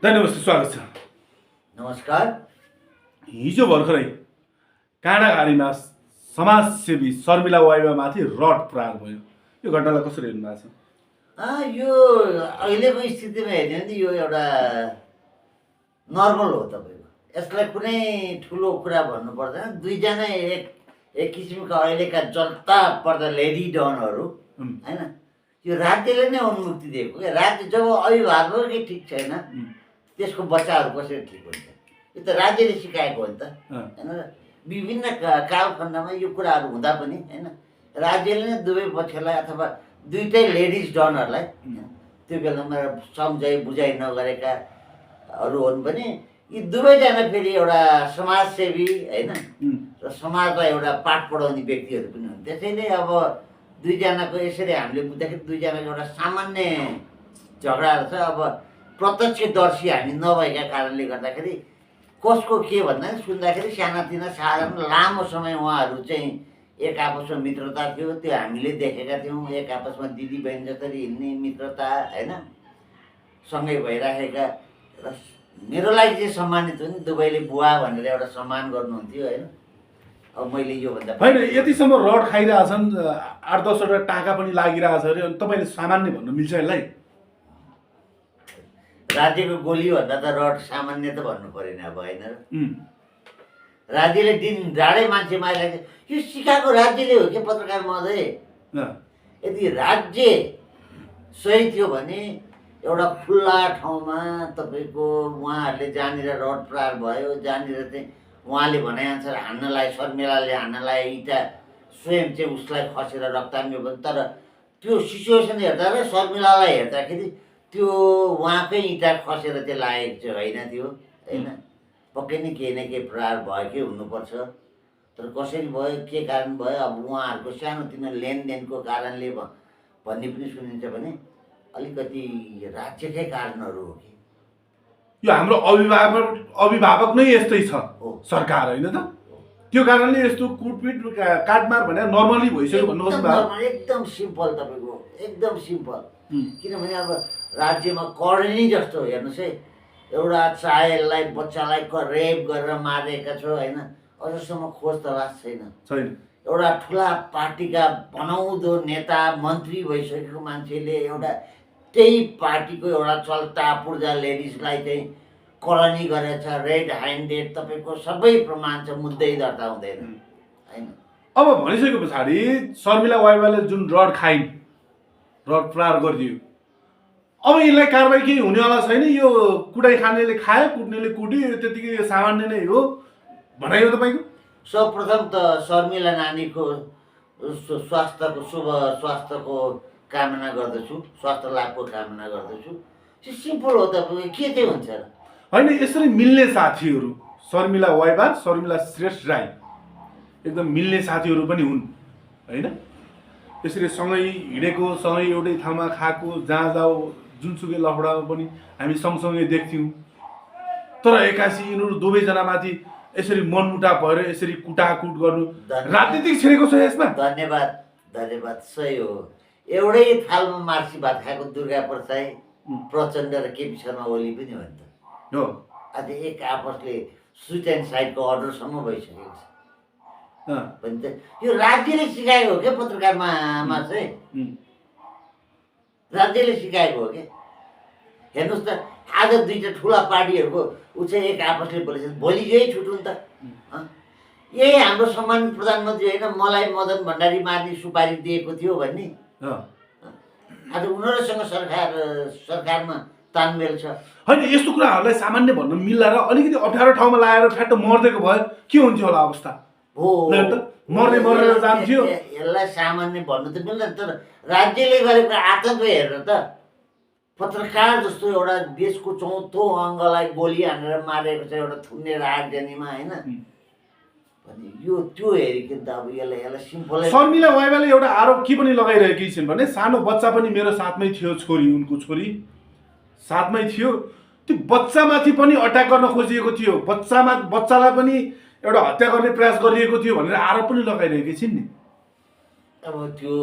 नमस्ते, स्वागत छ। नमस्कार। हिजो भर्खरै काँडाघारीमा समाजसेवी शर्मिला वाइवामाथि रड प्रहार भयो। यो घटनालाई कसरी हेर्नु भएको छ? यो अहिलेको स्थितिमा हेर्ने हो भने यो एउटा नर्मल हो तपाईँको। यसलाई कुनै ठुलो कुरा भन्नु पर्दैन। दुईजना एक एक किसिमका अहिलेका जल्ता पर्दा लेडी डनहरू होइन, यो राज्यले नै उन्मुक्ति दिएको क्या। राज्य जब अभिभावकै ठिक छैन त्यसको बच्चाहरू कसरी ठिक हुन्छ? यो त राज्यले सिकाएको हो नि त होइन। विभिन्न कालखण्डमा यो कुराहरू हुँदा पनि होइन, राज्यले नै दुवै पक्षलाई अथवा दुइटै लेडिज डनहरूलाई त्यो बेलामा सम्झाइ बुझाइ नगरेकाहरू हुन् भने यी दुवैजना फेरि एउटा समाजसेवी होइन र समाजलाई एउटा पाठ पढाउने व्यक्तिहरू पनि हुन्। त्यसैले अब दुईजनाको यसरी हामीले बुझ्दाखेरि दुईजनाको एउटा सामान्य झगडाहरू छ। अब प्रत्यक्षदर्शी हामी नभएका कारणले गर्दाखेरि कसको के भन्दा सुन्दाखेरि सानातिना साधारण लामो समय उहाँहरू चाहिँ एक आपसमा मित्रता थियो, त्यो हामीले देखेका थियौँ। एक आपसमा दिदी बहिनी जसरी हिँड्ने मित्रता होइन, सँगै भइराखेका। र मेरो लागि चाहिँ सम्मानित हो नि, दुवैले बुवा भनेर एउटा सम्मान गर्नुहुन्थ्यो होइन। अब मैले योभन्दा होइन, यतिसम्म रड खाइरहेछन्, 8-10वटा टाका पनि लागिरहेछ अरे, अनि तपाईँले सामान्य भन्नु मिल्छ यसलाई? राज्यको गोली भन्दा त रड सामान्य त भन्नु परेन अब होइन। राज्यले दिन ढाडै मान्छे मारिरहेको यो सिकाएको राज्यले हो कि पत्रकार महोदय? यदि राज्य सही थियो भने एउटा खुल्ला ठाउँमा तपाईँको उहाँहरूले जहाँनिर रड प्रहार भयो, जहाँनिर चाहिँ उहाँले भनेअनुसार हान्नलाई, शर्मिलाले हान्नलाई इँटा स्वयं चाहिँ उसलाई खसेर रक्ताम्यो भयो। तर त्यो सिचुएसन हेर्दा र शर्मिलालाई हेर्दाखेरि त्यो उहाँकै इँटा खसेर चाहिँ लागेको चाहिँ होइन थियो होइन। पक्कै नै केही न केही प्रहार भएकै हुनुपर्छ। तर कसरी भयो, के कारण भयो, अब उहाँहरूको सानोतिनो लेनदेनको कारणले भन्ने पनि सुनिन्छ भने अलिकति राज्यकै कारणहरू हो कि? यो हाम्रो अभिभावक नै यस्तै छ, सरकार होइन त? त्यो कारणले यस्तो कुटपिट काटमार भनेर नर्मली भइसक्यो भन्नुहोस्। एकदम सिम्पल तपाईँको, एकदम सिम्पल। किनभने अब राज्यमा करणी जस्तो हेर्नुहोस् है, एउटा चाइल्डलाई, बच्चालाई रेप गरेर मारेका छ होइन, अझसम्म खोज तलास छैन। एउटा ठुला पार्टीका बनाउँदो नेता मन्त्री भइसकेको मान्छेले एउटा त्यही पार्टीको एउटा चल्ता पूर्जा लेडिजलाई चाहिँ करणी गरेछ, रेड ह्यान्डेड, तपाईँको सबै प्रमाण छ, मुद्दै दर्ता हुँदैन होइन। अब भनिसके पछाडि शर्मिला वाइवाले जुन रड खाइन्, रड प्रहार गरिदियो, अब यसलाई कारबाही केही हुनेवाला छैन? यो कुटाइ खानेले खायो, कुट्नेले कुट्यो, यो त्यतिकै सामान्य नै हो भनाइयो तपाईँको? सर्वप्रथम त शर्मिला नानीको स्वास्थ्यको शुभ स्वास्थ्यको कामना गर्दछु, स्वास्थ्य लाभको कामना गर्दछु। त्यो सिम्पल हो तपाईँको, के चाहिँ हुन्छ र? होइन, यसरी मिल्ने साथीहरू शर्मिला वाइवा, शर्मिला श्रेष्ठ राई एकदम मिल्ने साथीहरू पनि हुन् होइन। यसरी सँगै हिँडेको, सँगै एउटै ठाउँमा खाएको, जहाँ जाऊ जुनसुकै लफडामा पनि हामी सँगसँगै देख्थ्यौँ। तर एक्कासी यिनीहरू दुवैजनामाथि यसरी मनमुटाव भएर यसरी कुटाकुट गर्नु राजनीतिक छिरेको छ यसमा? धन्यवाद, धन्यवाद, सही हो। एउटै थालमा मार्सी भात खाएको दुर्गा प्रसाई, प्रचण्ड र केपी शर्मा ओली पनि हो नि त हो। आज एक आपसले स्विच एन्ड साइडको अर्डरसम्म भइसकेको छ भने त यो राज्यले सिकाएको हो क्या? पत्रकारमा चाहिँ राज्यले सिकाएको हो क्या? हेर्नुहोस् त, आज दुईवटा ठुला पार्टीहरूको ऊ चाहिँ एक आपसले बोलेछ, भोलि यही छुट्नु नि त। यही हाम्रो सम्मानित प्रधानमन्त्री होइन, मलाई मदन भण्डारी मार्ने सुपारी दिएको थियो भन्ने। आज उनीहरूसँग सरकारमा तालमेल छ। होइन, यस्तो कुराहरूलाई सामान्य भन्न मिल्ला र अलिकति अप्ठ्यारो ठाउँमा लगाएर फ्याट्ट मर्देको भए के हुन्थ्यो होला अवस्था? हो, मरेर जान्थ्यो। यसलाई सामान्य भन्नु त मिल्दैन, तर राज्यले गरेको आतङ्क हेरेर त पत्रकार जस्तो एउटा देशको चौथो अङ्गलाई गोली हानेर मारेको छ एउटा थुन्ने राजधानीमा होइन भने यो त्यो हेरिकन त अब यसलाई सिम्पल। शर्मिला वाइवाले एउटा आरोप के पनि लगाइरहेकी छिन् भने सानो बच्चा पनि मेरो साथमै थियो, छोरी, उनको छोरी साथमै थियो, त्यो बच्चामाथि पनि अट्याक गर्न खोजिएको थियो, बच्चालाई पनि एउटा हत्या गर्ने प्रयास गरिएको थियो भनेर आरोप पनि लगाइरहेकी छिन् नि। अब त्यो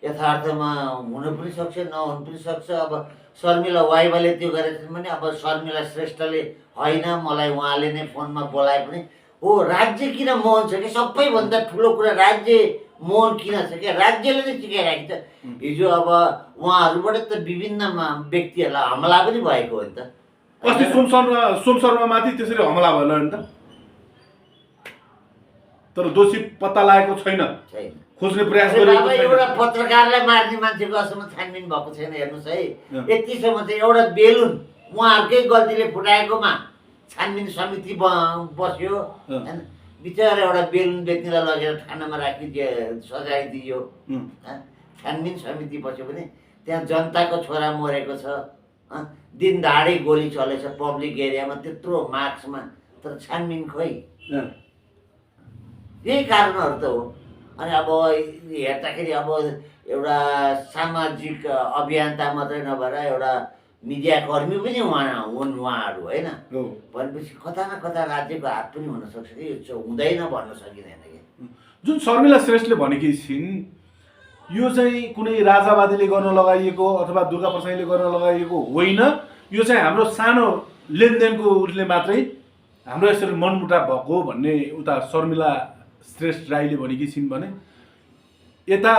यथार्थमा हुन पनि सक्छ, नहुन पनि सक्छ। अब शर्मिला वाइबाले त्यो गरेका छन् भने अब शर्मिला श्रेष्ठले होइन मलाई उहाँले नै फोनमा बोलाए पनि हो राज्य किन मोहन छ कि सबैभन्दा ठुलो कुरा राज्य मोहन किन छ क्या राज्यले नै सिकाइराखेको छ हिजो अब उहाँहरूबाट त विभिन्न व्यक्तिहरूलाई हमला पनि भएको हो नि त अस्ति सोम शर्मामाथि त्यसरी हमला भयो नि त तर दोषी पत्ता लागेको छैन खोज्ने प्रयास गरेको छैन एउटा पत्रकारलाई मार्ने मान्छेको अहिलेसम्म छानबिन भएको छैन हेर्नुहोस् है यतिसम्म चाहिँ एउटा बेलुन उहाँहरूकै गल्तीले फुटाएकोमा छानबिन समिति बस्यो होइन बिचरा एउटा बेलुन बेच्नेलाई लगेर थानामा राखी सजाय दियो छानबिन समिति बस्यो भने त्यहाँ जनताको छोरा मरेको छ दिन दाडै गोली चलेछ पब्लिक एरियामा त्यत्रो मार्क्समा तर छानबिन खोइ यही कारणहरू त हो अनि अब हेर्दाखेरि अब एउटा सामाजिक अभियन्ता मात्रै नभएर एउटा मिडियाकर्मी पनि हुन् उहाँहरू होइन भनेपछि कता न कता राज्यको हात पनि हुनसक्छ कि यो हुँदैन भन्न सकिँदैन कि जुन शर्मिला श्रेष्ठले भनेकी छिन् यो चाहिँ कुनै राजावादीले गर्न लगाइएको अथवा दुर्गा प्रसाईले गर्न लगाइएको होइन यो चाहिँ हाम्रो सानो लेनदेनको उसले मात्रै हाम्रो यसरी मनमुटाव भएको भन्ने उता शर्मिला श्रेष्ठ राईले भनेकी छिन् भने यता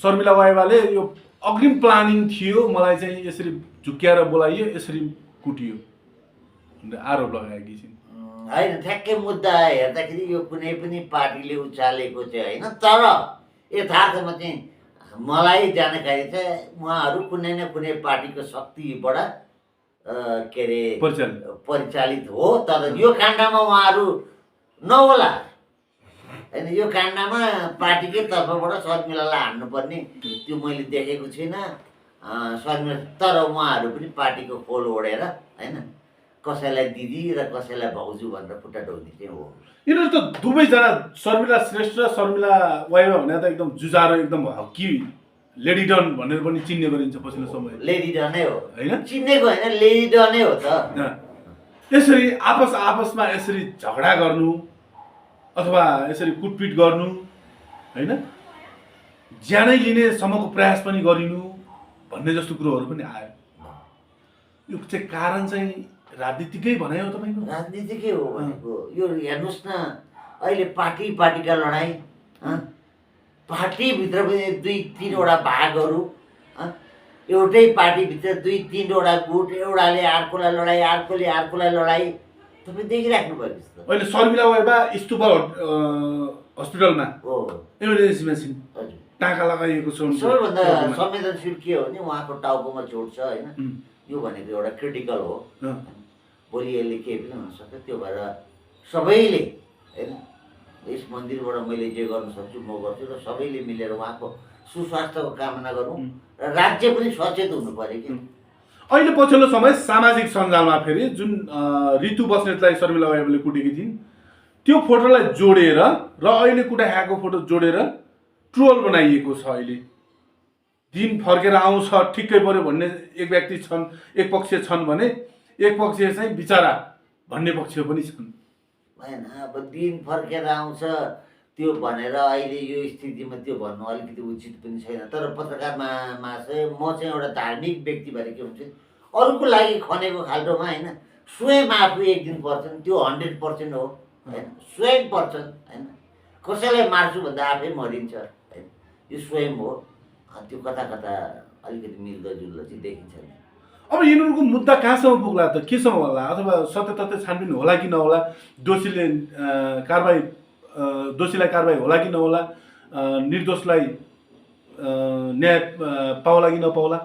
शर्मिला वाइबाले यो अग्रिम प्लानिङ थियो मलाई चाहिँ यसरी झुक्क्याएर बोलाइयो यसरी कुटियो भनेर आरोप लगाएकी छिन् होइन ठ्याक्कै मुद्दा हेर्दाखेरि यो कुनै पनि पार्टीले उचालेको चाहिँ होइन तर यथार्थमा चाहिँ मलाई जानकारी छ उहाँहरू कुनै न कुनै पार्टीको शक्तिबाट के अरे परिचालित हो तर यो काण्डमा उहाँहरू नहोला होइन यो काण्डमा पार्टीकै तर्फबाट शर्मिलालाई हान्नुपर्ने त्यो मैले देखेको छुइनँ शर्मिला तर उहाँहरू पनि पार्टीको खोल ओढेर होइन कसैलाई दिदी र कसैलाई भाउजू भनेर खुट्टा ढोग्ने चाहिँ हो यिनीहरू त दुवैजना शर्मिला श्रेष्ठ र शर्मिला वाइबा भने त एकदम जुझारो एकदम हक्की लेडी डन भनेर पनि चिन्ने गरिन्छ पछिल्लो समय लेडी डनै हो होइन चिन्नेको होइन लेडी डनै हो त यसरी आपसमा यसरी झगडा गर्नु अथवा यसरी कुटपिट गर्नु होइन ज्यानै लिने सम्मको प्रयास पनि गरिनु भन्ने जस्तो कुरोहरू पनि आयो यो चाहिँ कारण चाहिँ राजनीतिकै भनाइ हो तपाईँको राजनीतिकै हो भनेको यो हेर्नुहोस् न अहिले पार्टीका लडाइँ पार्टीभित्र पनि 2-3वटा भागहरू एउटै पार्टीभित्र 2-3वटा गुट एउटाले अर्कोलाई लडाइँ अर्कोले अर्कोलाई लडाइँ तपाईँ देखिराख्नु भएको जस्तो अहिले शर्मिला वाइबा स्तुपा हस्पिटलमा हो इमर्जेन्सीमा छिन् हजुर टाँका लगाइएको छ सबैभन्दा संवेदनशील के हो भने उहाँको टाउकोमा चोट छ होइन यो भनेको एउटा क्रिटिकल हो भोलि यसले केही पनि हुनसक्छ त्यो भएर सबैले होइन यस मन्दिरबाट मैले जे गर्न सक्छु म गर्छु र सबैले मिलेर उहाँको सुस्वास्थ्यको कामना गरौँ र राज्य पनि सचेत हुनु पऱ्यो कि अहिले पछिल्लो समय सामाजिक सञ्जालमा फेरि जुन ऋतु बस्नेतलाई शर्मिला वाइबाले कुटेकी थिइन् त्यो फोटोलाई जोडेर र अहिले कुटाएको फोटो जोडेर ट्रोल बनाइएको छ अहिले दिन फर्केर आउँछ ठिक्कै पर्यो भन्ने एक व्यक्ति छन् एक पक्ष छन् भने एक पक्ष चाहिँ बिचारा भन्ने पक्ष पनि छन् होइन अब दिन फर्केर आउँछ त्यो भनेर अहिले यो स्थितिमा त्यो भन्नु अलिकति उचित पनि छैन तर पत्रकारमा चाहिँ म चाहिँ एउटा धार्मिक व्यक्ति भएर के हुन्छ अरूको लागि खनेको खाल्टोमा होइन स्वयं आफू एक दिन पर्छन् त्यो 100% हो होइन स्वयं पर्छन् होइन कसैलाई मार्छु भन्दा आफै मरिन्छ होइन यो स्वयं हो त्यो कता कता अलिकति मिल्दोजुल्दो चाहिँ देखिन्छ नि अब यिनीहरूको मुद्दा कहाँसम्म पुग्ला त केसम्म होला अथवा सत्य तथ्य छानबिन होला कि नहोला दोषीलाई कारबाही होला कि नहोला निर्दोषलाई न्याय पाउला कि नपाउला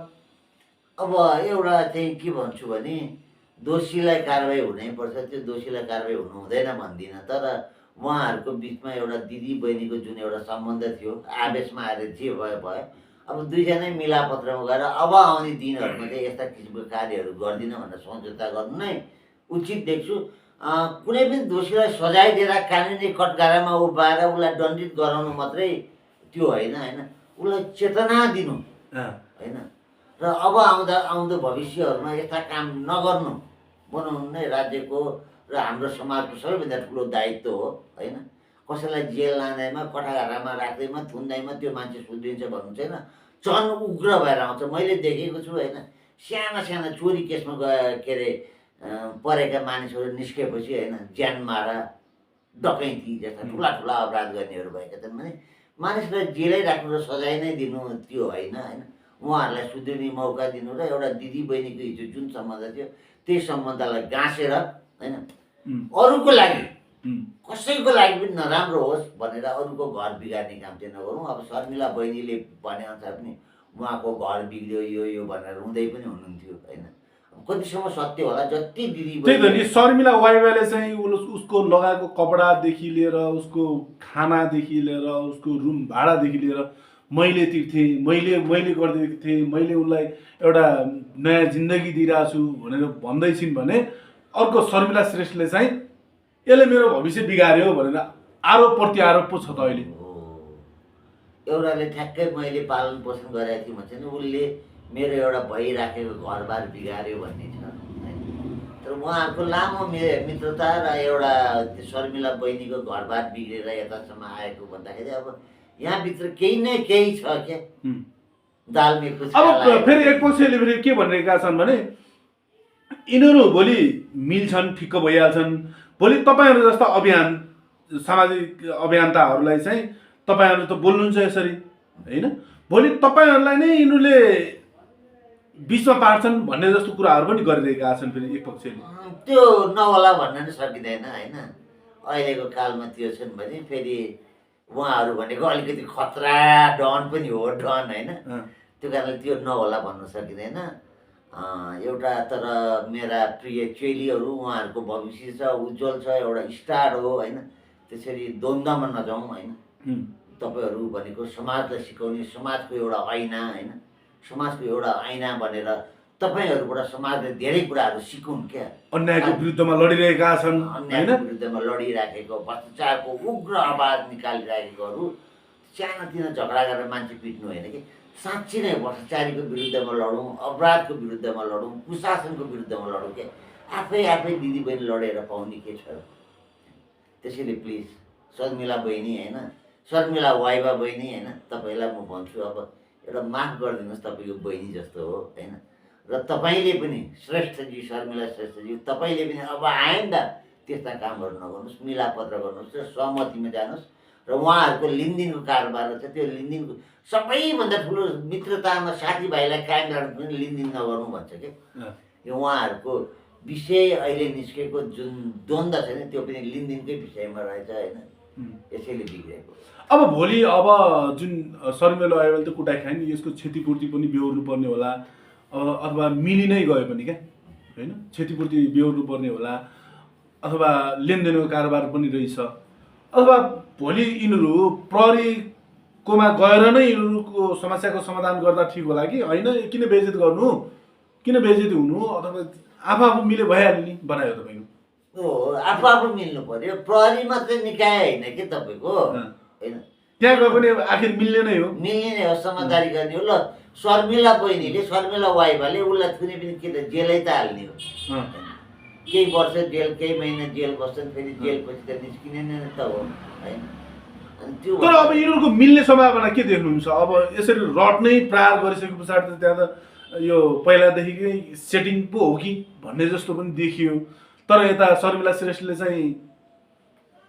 अब एउटा चाहिँ के भन्छु भने दोषीलाई कारबाही हुनैपर्छ त्यो दोषीलाई कारबाही हुनु हुँदैन भन्दिनँ तर उहाँहरूको बिचमा एउटा दिदी बहिनीको जुन एउटा सम्बन्ध थियो आवेशमा आएर जे भयो भयो अब दुईजनै मिलापत्रमा गएर अब आउने दिनहरूमा चाहिँ यस्ता किसिमको कार्यहरू गर्दिनँ भनेर सम्झौता गर्नु नै उचित देख्छु कुनै पनि दोषीलाई सजाय दिएर कानुनी कटघरामा उभाएर उसलाई दण्डित गराउनु मात्रै त्यो होइन होइन उसलाई चेतना दिनु होइन र अब आउँदो भविष्यहरूमा यस्ता काम नगर्नु बनाउनु नै राज्यको र हाम्रो समाजको सबैभन्दा ठुलो दायित्व हो होइन कसैलाई जेल लाँदैमा कठाघरामा राख्दैमा थुन्दैमा त्यो मान्छे सुध्रिन्छ भन्नु छैन झन् उग्र भएर आउँछ मैले देखेको छु होइन साना साना चोरी केसमा के अरे परेका मानिसहरू निस्केपछि होइन ज्यान मारा डकैती जस्ता ठुला ठुला अपराध गर्नेहरू भएका छन् भने मानिसलाई जेलै राख्नु र सजाय नै दिनु त्यो होइन होइन उहाँहरूलाई सुध्रिने मौका दिनु र एउटा दिदी बहिनीको हिजो जुन सम्बन्ध थियो त्यही सम्बन्धलाई गाँसेर होइन अरूको लागि कसैको लागि पनि नराम्रो होस् भनेर अरूको घर बिगार्ने काम चाहिँ नगरौँ। अब शर्मिला बहिनीले भनेअनुसार पनि उहाँको घर बिग्रियो यो भनेर रुँदै पनि हुनुहुन्थ्यो होइन। कतिसम्म सत्य होला जति दिदी त्यही त नि शर्मिला वाइवाले चाहिँ उसको लगाएको कपडादेखि लिएर उसको खानादेखि लिएर उसको रुम भाडादेखि लिएर मैले तिर्थेँ, मैले गरिदिएको थिएँ, मैले उसलाई एउटा नयाँ जिन्दगी दिइरहेको छु भनेर भन्दैछिन् भने अर्को शर्मिला श्रेष्ठले चाहिँ यसले मेरो भविष्य बिगार्यो भनेर आरोप प्रत्यारोप पो छ त अहिले। एउटाले ठ्याक्कै मैले पालन पोषण गरेको थिएँ भन्छ नि उसले मेरो एउटा भइराखेको घरबार बिगार्यो भन्ने छ होइन। तर उहाँहरूको लामो मित्रता र एउटा शर्मिला बहिनीको घरबार बिग्रेर यतासम्म आएको भन्दाखेरि अब यहाँभित्र केही न केही छ क्या दालमेको। अब फेरि एक पक्षले फेरि के भनिरहेका छन् भने यिनीहरू भोलि मिल्छन्, ठिक्क भइहाल्छन्। भोलि तपाईँहरू जस्ता सामाजिक अभियन्ताहरूलाई चाहिँ तपाईँहरू त बोल्नुहुन्छ यसरी होइन, भोलि तपाईँहरूलाई नै यिनीहरूले बिचमा पार्छन् भन्ने जस्तो कुराहरू पनि गरिरहेका छन् फेरि एक पक्षले। त्यो नहोला भन्न नै सकिँदैन होइन। अहिलेको कालमा त्यो छन् भने फेरि उहाँहरू भनेको अलिकति खतरा डन पनि हो डन होइन। त्यो कारणले त्यो नहोला भन्न सकिँदैन। एउटा तर मेरा प्रिय चेलीहरू उहाँहरूको भविष्य छ, उज्जवल छ, एउटा स्टार हो होइन। त्यसरी द्वन्द्वमा नजाउँ होइन। तपाईँहरू भनेको समाजलाई सिकाउने समाजको एउटा ऐना होइन, समाजको एउटा ऐना भनेर तपाईँहरूबाट समाजले धेरै कुराहरू सिकुन् क्या। अन्यायको विरुद्धमा लडिरहेका छन्, अन्यायको विरुद्धमा लडिराखेको, भ्रष्टाचारको उग्र आवाज निकालिराखेकोहरू सानोतिनो झगडा गरेर मान्छे पिट्नु होइन कि साँच्ची नै भ्रष्टाचारीको विरुद्धमा लडौँ, अपराधको विरुद्धमा लडौँ, कुशासनको विरुद्धमा लडौँ क्या। आफै दिदीबहिनी लडेर पाउने के छ। त्यसैले प्लिज शर्मिला बहिनी होइन, शर्मिला वाइबा बहिनी होइन, तपाईँलाई म भन्छु अब एउटा माफ गरिदिनुहोस्, तपाईँको बहिनी जस्तो हो होइन। र तपाईँले पनि श्रेष्ठजी, शर्मिला श्रेष्ठजी, तपाईँले पनि अब आइन्दा त्यस्ता कामहरू नगर्नुहोस्, मिलापत्र गर्नुहोस् र सहमतिमा जानुहोस्। र उहाँहरूको लिनदिनको कारोबार छ, त्यो लिनदिनको सबैभन्दा ठुलो मित्रतामा साथीभाइलाई कायम राख्नु पनि लिनदिन नगर्नु भन्छ कि। यो उहाँहरूको विषय अहिले निस्केको जुन द्वन्द्व छ नि त्यो पनि लिनदिनकै विषयमा रहेछ होइन। यसैले बिग्रेको। अब भोलि अब जुन शर्मिला वाइवाले त कुटाइ खायो नि, यसको क्षतिपूर्ति पनि बेहोर्नु पर्ने होला अथवा मिली नै गयो पनि क्या होइन, क्षतिपूर्ति बेहोर्नु पर्ने होला अथवा लेनदेनको कारोबार पनि रहेछ। अथवा भोलि यिनीहरू प्रहरीकोमा गएर नै यिनीहरूको समस्याको समाधान गर्दा ठिक होला कि होइन, किन बेइज्जत गर्नु, किन बेइज्जती हुनु, अथवा आफू मिले भइहाल्यो नि बनायो तपाईँको। आफू मिल्नु पर्यो। प्रहरी मात्रै निकाय होइन कि तपाईँको होइन, त्यहाँ गयो भने आखिर मिल्ने नै हो, मिल्ने नै हो, समझदारी गर्ने हो। ल शर्मिला बहिनीले, शर्मिला वाइबाले उसलाई कुनै पनि के त जेलै त हाल्ने हो, केही वर्ष जेल, केही महिना जेल बस्छन्, फेरि जेलपछि त निस्किने नै त हो होइन। अनि त्यो तर अब यिनीहरूको मिल्ने सम्भावना के देख्नुहुन्छ? अब यसरी रड नै प्रहार गरिसके पछाडि त त्यहाँ त यो पहिलादेखिकै सेटिङ पो हो कि भन्ने जस्तो पनि देखियो। तर यता शर्मिला श्रेष्ठले चाहिँ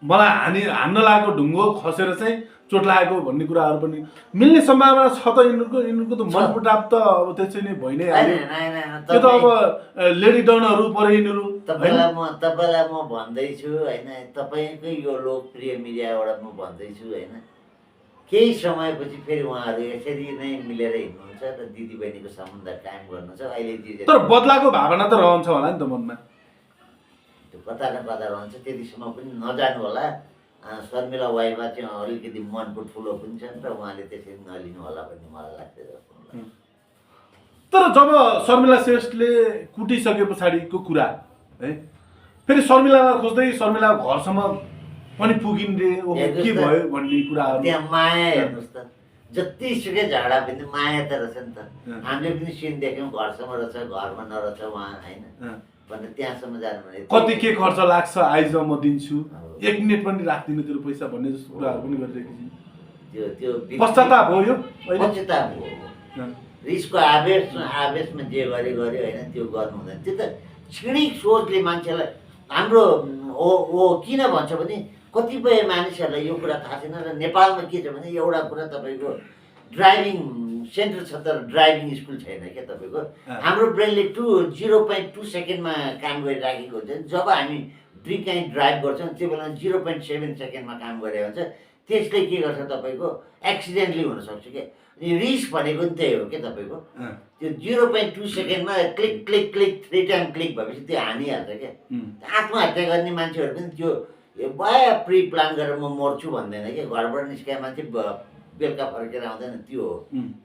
मलाई हान्न लागेको ढुङ्गो खसेर चाहिँ चोट लागेको भन्ने कुराहरू पनि मिल्ने सम्भावना छ त। यिनीहरूको त मनमुटाव त अब त्यसै नै भइ नै हाल्यो। त्यो त अब लेडी डनहरू परे यिनीहरू। तपाईँलाई म भन्दैछु होइन, तपाईँकै यो लोकप्रिय मिडियाबाट म भन्दैछु होइन, केही समयपछि फेरि उहाँहरू यसरी नै मिलेर हिँड्नुहुन्छ र दिदीबहिनीको सम्बन्ध कायम गर्नुहुन्छ। अहिले तर बदलाको भावना त रहन्छ होला नि त मनमा, त्यो कता न कता रहन्छ। त्यतिसम्म पनि नजानु होला। शर्मिला वाइबा चाहिँ अलिकति मनको ठुलो पनि छ र उहाँले त्यसरी नलिनु होला भन्ने मलाई लाग्छ। तर जब शर्मिला श्रेष्ठले कुटिसके पछाडिको कुरा है, फेरि शर्मिलालाई खोज्दै शर्मिला घरसम्म पनि पुगिन् रे, के भयो भन्ने कुराहरू। त्यहाँ माया हेर्नुहोस् त, जतिसुकै झगडा पनि माया त रहेछ नि त। हामीले पनि सिन देख्यौँ, घरसम्म रहेछ, घरमा नरहेछ उहाँ होइन भनेर त्यहाँसम्म जानु भने कति के खर्च लाग्छ, आइज म दिन्छु, 1 मिनट पनि राख्दिनँ तेरो पैसा भन्ने जस्तो कुराहरू पनि गरिरहेको थियो। त्यो पश्चाताप हो, यो पश्चाताप हो। रिसको आवेशमा जे गर्यो होइन, त्यो गर्नु हुँदैन। त्यो त क्षणिक सोचले मान्छेलाई हाम्रो किन भन्छ भने कतिपय मानिसहरूलाई यो कुरा थाहा छैन। र नेपालमा के छ भने एउटा कुरा तपाईँको ड्राइभिङ सेन्टर छ तर ड्राइभिङ स्कुल छैन क्या तपाईँको। हाम्रो ब्रेनले 0.2 सेकेन्डमा काम गरिराखेको हुन्छ। जब हामी कहीँ ड्राइभ गर्छौँ त्यो बेला 0.7 सेकेन्डमा काम गरेको हुन्छ। त्यसले के गर्छ तपाईँको एक्सिडेन्टली हुनसक्छ क्या। रिस भनेको नि त्यही हो क्या तपाईँको। त्यो 0.2 सेकेन्डमा click click click 3 time click भएपछि त्यो हानिहाल्छ क्या। आत्महत्या गर्ने मान्छेहरू पनि त्यो बया प्रि प्लान गरेर म मर्छु भन्दैन क्या। घरबाट निस्केको मान्छे बेलुका फर्केर आउँदैन, त्यो हो।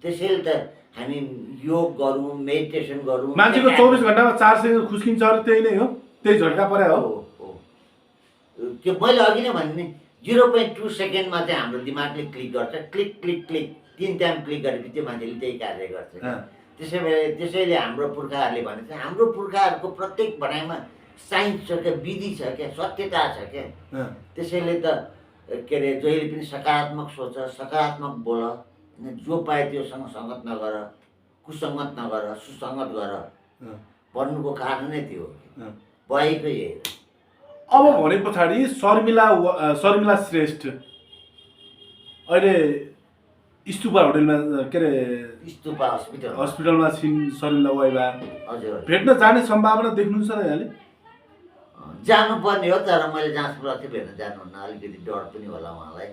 त्यसैले त हामी योग गरौँ, मेडिटेसन गरौँ। मान्छेको 24 घण्टामा 4 सेकेन्ड खुस्किन्छ, त्यही नै हो, त्यही झट्का परे हो। त्यो मैले अघि नै भने नि 0.2 सेकेन्डमा चाहिँ हाम्रो दिमागले क्लिक गर्छ। Click click click 3 time click गरेपछि त्यो मान्छेले त्यही कार्य गर्छ। त्यसैले हाम्रो पुर्खाहरूले भने चाहिँ हाम्रो पुर्खाहरूको प्रत्येक भनाइमा साइन्स छ क्या, विधि छ क्या, सत्यता छ क्या। त्यसैले त के अरे जहिले पनि सकारात्मक सोच, सकारात्मक बोल, जो पाए त्योसँग सङ्गत नगर, कुसङ्गत नगर, सुसङ्गत गर भन्नुको कारण नै त्यो हो। भएको यही हो। अब भने पछाडि शर्मिला श्रेष्ठ अहिले स्तुपा होटलमा के अरे स्तुपा हस्पिटलमा छिन् शर्मिला वाइबा। हजुर, भेट्न जाने सम्भावना देख्नुहुन्छ र यहाँले? जानुपर्ने हो, तर मैले जहाँसम्म भेट्न जानुहुन्न। अलिकति डर पनि होला उहाँलाई।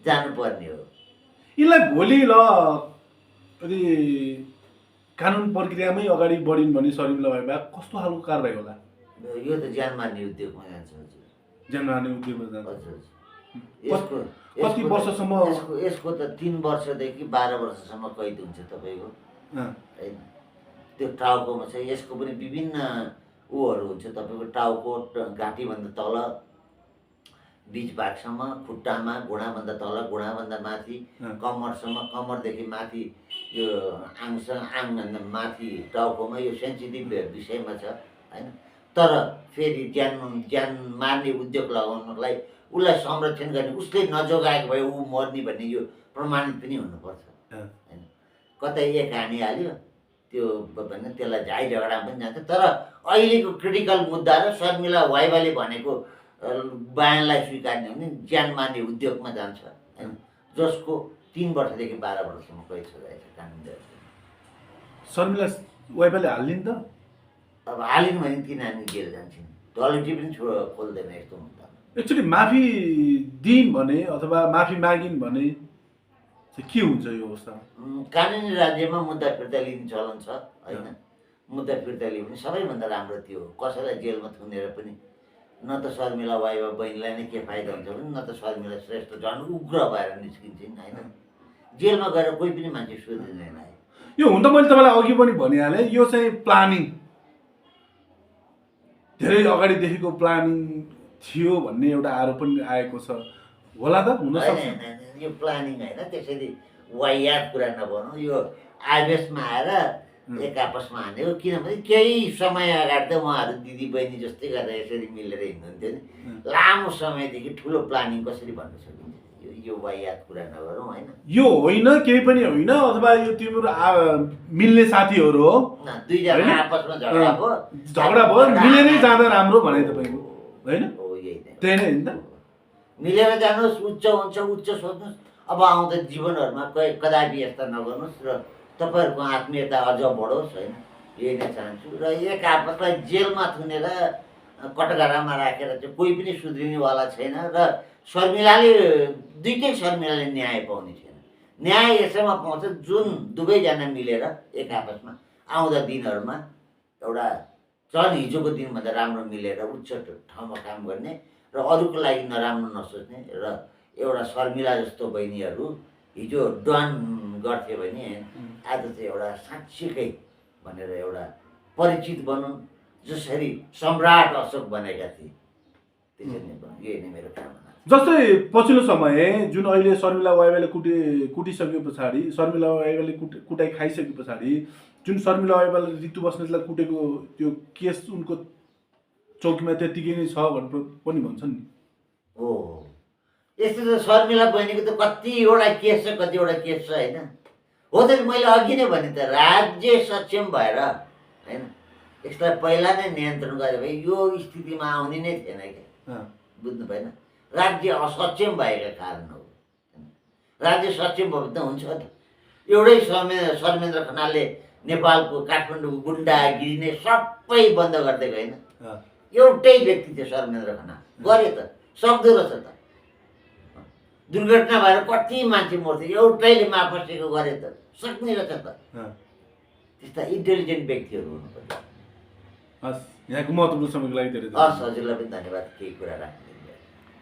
जानुपर्ने हो। यिनलाई भोलि ल यदि कानुन प्रक्रियामै अगाडि बढिन् भने शर्मिला वाइबा कस्तो खालको कारबाही होला? यो त ज्यान मार्ने उद्योगमा जान्छ। हजुर, ज्यान मार्ने उद्योगमा जान्छ। हजुर। कति वर्षसम्म? यसको त 3 वर्षदेखि 12 वर्षसम्म कैद हुन्छ तपाईँको होइन। त्यो टाउकोमा छ। यसको पनि विभिन्न ऊहरू हुन्छ तपाईँको। टाउको घाँटीभन्दा तल, बिच भागसम्म, खुट्टामा, घुँडाभन्दा तल, घुँडाभन्दा माथि, कम्मरसम्म, कम्मरदेखि माथि, यो आङभन्दा माथि टाउकोमा। यो सेन्सिटिभ विषयमा छ होइन। तर फेरि ज्यान मार्ने उद्योग लगाउनलाई उसलाई संरक्षण गर्ने, उसले नजोगाएको भए ऊ मर्ने भन्ने यो प्रमाणित पनि हुनुपर्छ होइन। कतै एक हानिहाल्यो त्यो भने त्यसलाई झाइ झगडामा पनि जान्छ। तर अहिलेको क्रिटिकल मुद्दा र शर्मिला वाइबाले भनेको बयानलाई स्वीकार्ने हो भने ज्यान मार्ने उद्योगमा जान्छ होइन, जसको 3 वर्षदेखि 12 वर्षसम्म कैद सजाय छ कानुनले। शर्मिला वाइबाले हाल्लिन् त? अब हालिन् भने किन हामी जेल जान्छौँ? डलिटी पनि खोल्दैन यस्तो मुद्दा। एक्चुअली माफी दिइन् भने अथवा माफी मागिन् भने चाहिँ के हुन्छ यो अवस्था? कानुनी राज्यमा मुद्दा फिर्ता लिने चलन छ होइन। मुद्दा फिर्ता लियो भने सबैभन्दा राम्रो त्यो हो। कसैलाई जेलमा थुनेर पनि न त शर्मिला वाइबा बहिनीलाई नै के फाइदा हुन्छ भने, न त शर्मिला श्रेष्ठ झन् उग्र भएर निस्किन्छन् होइन। जेलमा गएर कोही पनि मान्छे सुध्रिँदैन। यो हुन त मैले तपाईँलाई अघि पनि भनिहालेँ, यो चाहिँ प्लानिङ, धेरै अगाडिदेखिको प्लानिङ थियो भन्ने एउटा आरोप पनि आएको छ होला त? हुन सक्छ यो प्लानिङ होइन। त्यसैले वाहियात कुरा नभनौँ। यो आवेशमा आएर एक आपसमा हान्यो। किनभने केही समय अगाडि त उहाँहरू दिदी बहिनी जस्तै गरेर यसरी मिलेर हिँड्नुहुन्थ्यो नि। लामो समयदेखि ठुलो प्लानिङ कसरी भन्न सकिन्छ? यो वाहियात कुरा नगरौँ होइन। यो होइन, केही पनि होइन, अथवा यो तिम्रो मिल्ने साथीहरू हो, दुईजना आपसमा झगडा भयो, मिलेरै जाँदा राम्रो भने तपाईँको होइन? त्यही नै होइन। मिलेर जानुहोस्, उच्च हुन्छ, उच्च सोच्नुहोस्। अब आउँदा जीवनहरूमा कदापि यस्ता नगर्नुहोस् र तपाईँहरूको आत्मीयता अझ बढोस् होइन। यही नै चाहन्छु। र एक आपसलाई जेलमा थुनेर कटघरामा राखेर चाहिँ कोही पनि सुध्रिनेवाला छैन। र दुइटै शर्मिलाले न्याय पाउने छैन। न्याय यसैमा पाउँछ जुन दुवैजना मिलेर एक आपसमा आउँदा दिनहरूमा एउटा झन् हिजोको दिनभन्दा राम्रो मिलेर उच्च ठाउँमा काम गर्ने र अरूको लागि नराम्रो नसोच्ने। र एउटा शर्मिला जस्तो बहिनीहरू हिजो डन गर्थे भने आज चाहिँ एउटा साँच्चीकै भनेर एउटा परिचित बनुन्, जसरी सम्राट अशोक बनेका थिए त्यसरी नै बनुन्। यही नै मेरो कामना। जस्तै पछिल्लो समय जुन अहिले शर्मिला वाइबाले कुटिसके पछाडि, शर्मिला वाइबाले कुटाइ खाइसके पछाडि जुन शर्मिला वाइबाले ऋतु बस्नेतलाई कुटेको त्यो केस उनको चौकीमा त्यतिकै नै छ भनेर पनि भन्छन् नि। हो, यस्तो त शर्मिला बहिनीको त कतिवटा केस छ, कतिवटा केस छ होइन। हो त मैले अघि नै भने त राज्य सक्षम भएर होइन यसलाई पहिला नै नियन्त्रण गरे भए यो स्थितिमा आउने नै थिएन क्या बुझ्नु भएन राज्य असक्षम भएका कारण हो राज्य सक्षम भयो त हुन्छ त एउटै शर्मेन्द्र खनालले नेपालको काठमाडौँको गुन्डागिरी नै सबै बन्द गरिदिएको होइन एउटै व्यक्ति थियो शर्मेन्द्र खनाल गरे त सक्दो रहेछ त दुर्घटना भएर कति मान्छे मर्थ्यो एउटैले माफसेको गरे त सक्ने रहेछ त त्यस्ता इन्टेलिजेन्ट व्यक्तिहरू हुनुपर्छ हस् यहाँको महत्त्वपूर्ण समयको लागि धेरै हस् हजुरलाई पनि धन्यवाद केही कुरा राख्नु